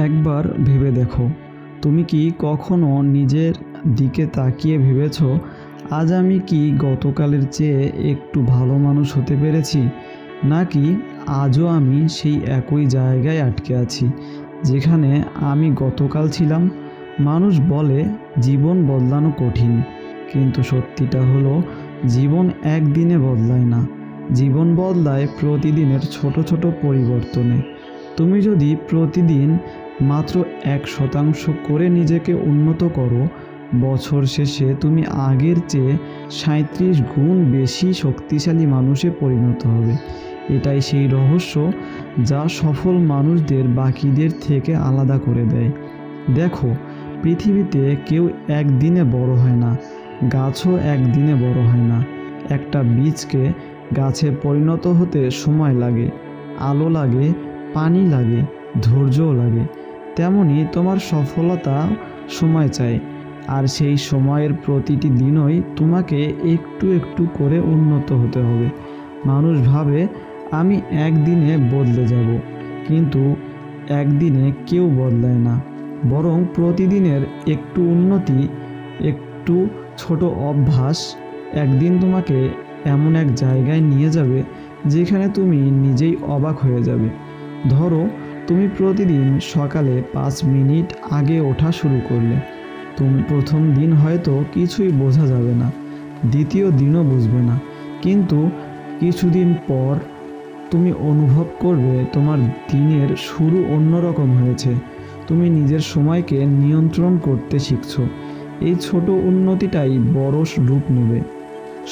একবার ভেবে দেখো, তুমি কি কখনো নিজের দিকে তাকিয়ে ভেবেছ, আজ আমি কি গতকালের চেয়ে একটু ভালো মানুষ হতে পেরেছি? নাকি আজও আমি সেই একই জায়গায় আটকে আছি, যেখানে আমি গতকাল ছিলাম? মানুষ বলে জীবন বদলানো কঠিন, কিন্তু সত্যিটা হলো জীবন একদিনে বদলায় না। জীবন বদলায় প্রতিদিনের ছোট ছোট পরিবর্তনে। তুমি যদি প্রতিদিন মাত্র 1% করে নিজেকে উন্নত করো, বছর শেষে তুমি আগের চেয়ে 37 গুণ বেশি শক্তিশালী মানুষে পরিণত হবে। এটাই সেই রহস্য যা সফল মানুষদের বাকিদের থেকে আলাদা করে দেয়। দেখো, পৃথিবীতে কেউ একদিনে বড় হয় না, গাছও একদিনে বড় হয় না। একটা বীজকে গাছে পরিণত হতে সময় লাগে, আলো লাগে, পানি লাগে, ধৈর্যও লাগে। তেমনি তোমার সফলতা সময় চায়, আর সেই সময়ের প্রতিটি দিনই তোমাকে একটু একটু করে উন্নত হতে হবে। মানুষ ভাবে আমি একদিনে বদলে যাব, কিন্তু একদিনে কেউ বদলায় না, বরং প্রতিদিনের একটু উন্নতি, একটু ছোট অভ্যাস একদিন তোমাকে এমন এক জায়গায় নিয়ে যাবে যেখানে তুমি নিজেই অবাক হয়ে যাবে। ধরো, তুমি প্রতিদিন সকালে 5 মিনিট আগে ওঠা শুরু করলে। তুমি প্রথম দিন হয়তো কিছুই বোঝা যাবে না, দ্বিতীয় দিনও বুঝবে না, কিন্তু কিছুদিন পর তুমি অনুভব করবে তোমার দিনের শুরু অন্যরকম হয়েছে। তুমি নিজের সময়কে নিয়ন্ত্রণ করতে শিখছো। এই ছোট উন্নতিটাই বড় রূপ নেবে।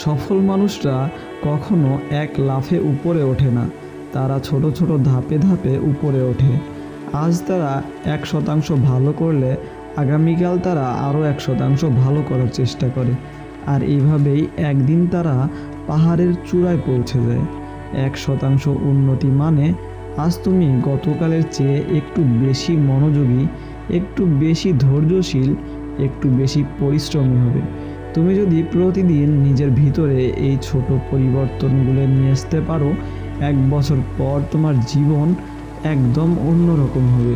সফল মানুষরা কখনো এক লাফে উপরে ওঠে না, তারা ছোট ছোট ধাপে ধাপে উপরে ওঠে। আজ তারা 1% ভালো করলে আগামীকাল তারা আরও 1% ভালো করার চেষ্টা করে, আর এইভাবেই একদিন তারা পাহাড়ের চূড়ায় পৌঁছে যায়। 1% উন্নতি মানে আজ তুমি গতকালের চেয়ে একটু বেশি মনোযোগী, একটু বেশি ধৈর্যশীল, একটু বেশি পরিশ্রমী হবে। তুমি যদি প্রতিদিন নিজের ভিতরে এই ছোট পরিবর্তনগুলো নিয়ে আসতে পারো, 1 বছর পর তোমার জীবন একদম অন্যরকম হবে।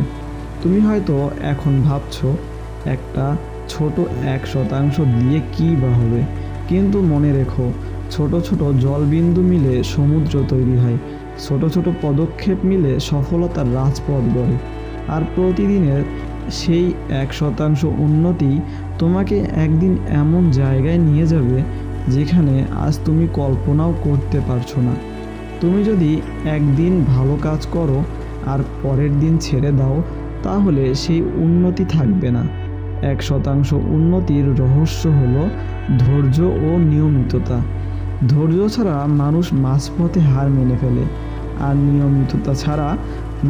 তুমি হয়তো এখন ভাবছো একটা ছোট 1% দিয়ে কী বা হবে, কিন্তু মনে রেখো, ছোট ছোট জলবিন্দু মিলে সমুদ্র তৈরি হয়। ছোট ছোট পদক্ষেপ মিলে সফলতার রাজপথ গড়ে। আর প্রতিদিনের সেই 1% উন্নতি তোমাকে একদিন এমন জায়গায় নিয়ে যাবে যেখানে আজ তুমি কল্পনাও করতে পারছো না। তুমি যদি একদিন ভালো কাজ করো আর পরের দিন ছেড়ে দাও, তাহলে সেই উন্নতি থাকবে না। 1% উন্নতির রহস্য হলো ধৈর্য ও নিয়মিততা। ধৈর্য ছাড়া মানুষ মাঝপথে হার মেনে ফেলে, আর নিয়মিততা ছাড়া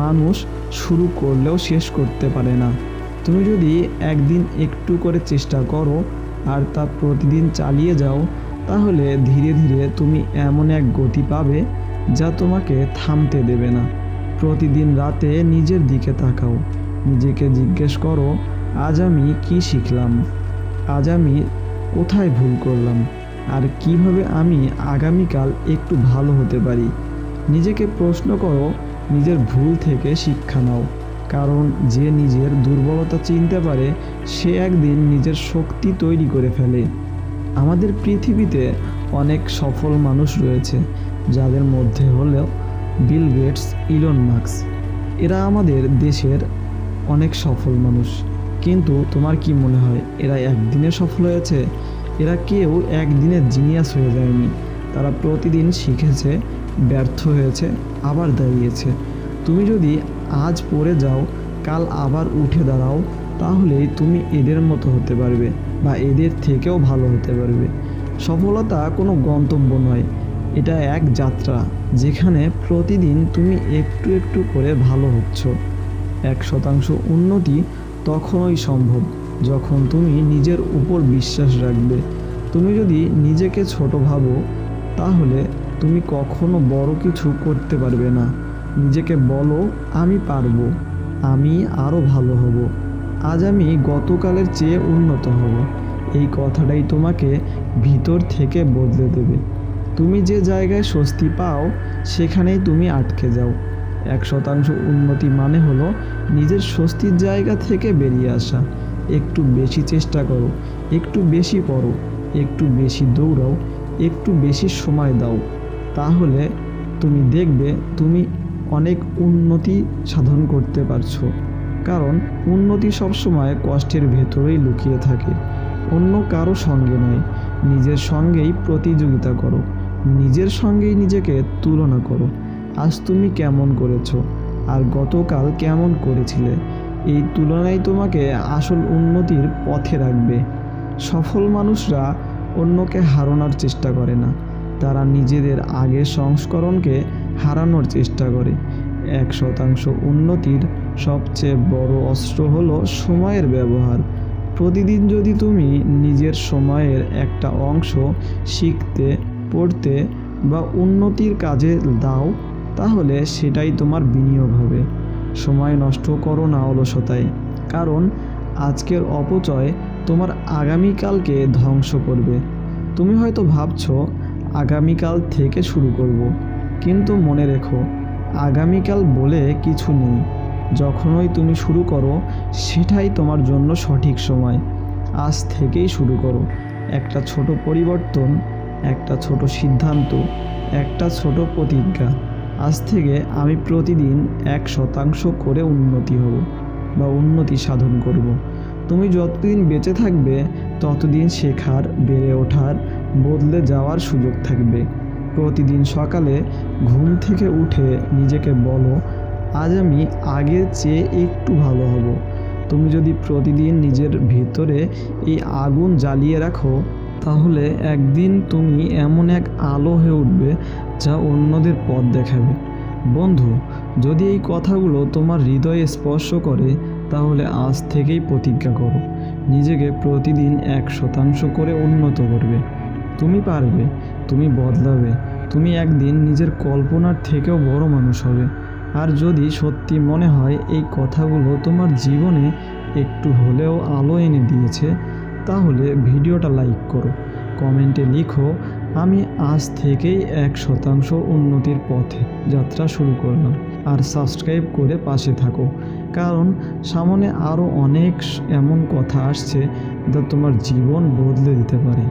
মানুষ শুরু করলেও শেষ করতে পারে না। তুমি যদি একদিন একটু করে চেষ্টা করো আর তা প্রতিদিন চালিয়ে যাও, তাহলে ধীরে ধীরে তুমি এমন এক গতি পাবে যা তোমাকে থামতে দেবে না। প্রতিদিন রাতে নিজের দিকে তাকাও, নিজেকে জিজ্ঞেস করো, আজ আমি কি শিখলাম, আজ আমি কোথায় ভুল করলাম, আর কিভাবে আমি আগামীকাল একটু ভালো হতে পারি। নিজেকে প্রশ্ন করো, নিজের ভুল থেকে শিক্ষা নাও, কারণ যে নিজের দুর্বলতা চিনতে পারে সে একদিন নিজের শক্তি তৈরি করে ফেলে। আমাদের পৃথিবীতে অনেক সফল মানুষ রয়েছে, যাদের মধ্যে হলো বিল গেটস, ইলন মাস্ক। এরা আমাদের দেশের অনেক সফল মানুষ, কিন্তু তোমার কি মনে হয় এরা একদিনে সফল হয়েছে? এরা কেউ একদিনে জিনিয়াস হয়ে যায়নি। তারা প্রতিদিন শিখেছে, ব্যর্থ হয়েছে, আবার দাঁড়িয়েছে। তুমি যদি আজ পড়ে যাও, কাল আবার উঠে দাঁড়াও, তাহলেই তুমি এদের মতো হতে পারবে, বা এদের থেকেও ভালো হতে পারবে। সফলতা কোনো গন্তব্য নয়, এটা এক যাত্রা, যেখানে প্রতিদিন তুমি একটু একটু করে ভালো হচ্ছ। 1% উন্নতি তখনই সম্ভব যখন তুমি নিজের উপর বিশ্বাস রাখবে। তুমি যদি নিজেকে ছোট ভাবো, তাহলে তুমি কখনো বড় কিছু করতে পারবে না। নিজেকে বলো, আমি পারবো, আমি আরও ভালো হব, আজ আমি গতকালের চেয়ে উন্নত হব। এই কথাটাই তোমাকে ভিতর থেকে বদলে দেবে। তুমি যে জায়গায় স্বস্তি পাও সেখানেই তুমি আটকে যাও। 1% উন্নতি মানে হলো নিজের স্বস্তির জায়গা থেকে বেরিয়ে আসা। একটু বেশি চেষ্টা করো, একটু বেশি পড়ো, একটু বেশি দৌড়াও, একটু বেশি সময় দাও। তাহলে তুমি দেখবে তুমি অনেক উন্নতি সাধন করতে পারছো। কারণ উন্নতি সবসময় কষ্টের ভেতরেই লুকিয়ে থাকে, অন্য কারো সঙ্গে নয়। নিজের সঙ্গেই প্রতিযোগিতা করো, নিজের সঙ্গেই নিজেকে তুলনা করো। আজ তুমি কেমন করেছো আর গতকাল কেমন করেছিলে, এই তুলনাই তোমাকে আসল উন্নতির পথে রাখবে। সফল মানুষরা অন্যকে হারানোর চেষ্টা করে না, তারা নিজেদের আগের সংস্করণকে হারানোর চেষ্টা করে। 1% উন্নতির সবচেয়ে বড় অস্ত্র হলো সময়ের ব্যবহার। প্রতিদিন যদি তুমি নিজের সময়ের একটা অংশ শিখতে, পড়তে বা উন্নতির কাজে দাও, তাহলে সেটাই তোমার বিনিয়োগ হবে। সময় নষ্ট করো না অলসতায়, কারণ আজকের অপচয় তোমার আগামীকালকে ধ্বংস করবে। তুমি হয়তো ভাবছো আগামীকাল থেকে শুরু করব, কিন্তু মনে রেখো আগামীকাল বলে কিছু নেই। যখনই তুমি শুরু করো সেটাই তোমার জন্য সঠিক সময়। আজ থেকেই শুরু করো। একটা ছোট পরিবর্তন, একটা ছোট সিদ্ধান্ত, একটা ছোট প্রতিজ্ঞা। আজ থেকে আমি প্রতিদিন 1% করে উন্নতি হব বা উন্নতি সাধন করব। তুমি যতদিন বেঁচে থাকবে ততদিন শেখার, বেড়ে ওঠার, বদলে যাওয়ার সুযোগ থাকবে। প্রতিদিন সকালে ঘুম থেকে উঠে নিজেকে বলো, আজ আমি আগের চেয়ে একটু ভালো হব। তুমি যদি প্রতিদিন নিজের ভিতরে এই আগুন জ্বালিয়ে রাখো, তাহলে একদিন তুমি এমন এক আলো হয়ে উঠবে যা অন্যদের পথ দেখাবে। বন্ধু, যদি এই কথাগুলো তোমার হৃদয়ে স্পর্শ করে, তাহলে আজ থেকেই প্রতিজ্ঞা করো, নিজেকে প্রতিদিন 1% করে উন্নত করবে। তুমি পারবে, তুমি বদলাবে, তুমি একদিন নিজের কল্পনার থেকেও বড় মানুষ হবে। আর যদি সত্যি মনে হয় এই কথাগুলো তোমার জীবনে একটু হলেও আলো এনে দিয়েছে, তাহলে ভিডিওটা লাইক করো, কমেন্টে লিখো, আমি আজ থেকেই 1% উন্নতির পথে যাত্রা শুরু করলাম। আর সাবস্ক্রাইব করে পাশে থাকো, কারণ সামনে আরও অনেক এমন কথা আসছে যা তোমার জীবন বদলে দিতে পারে।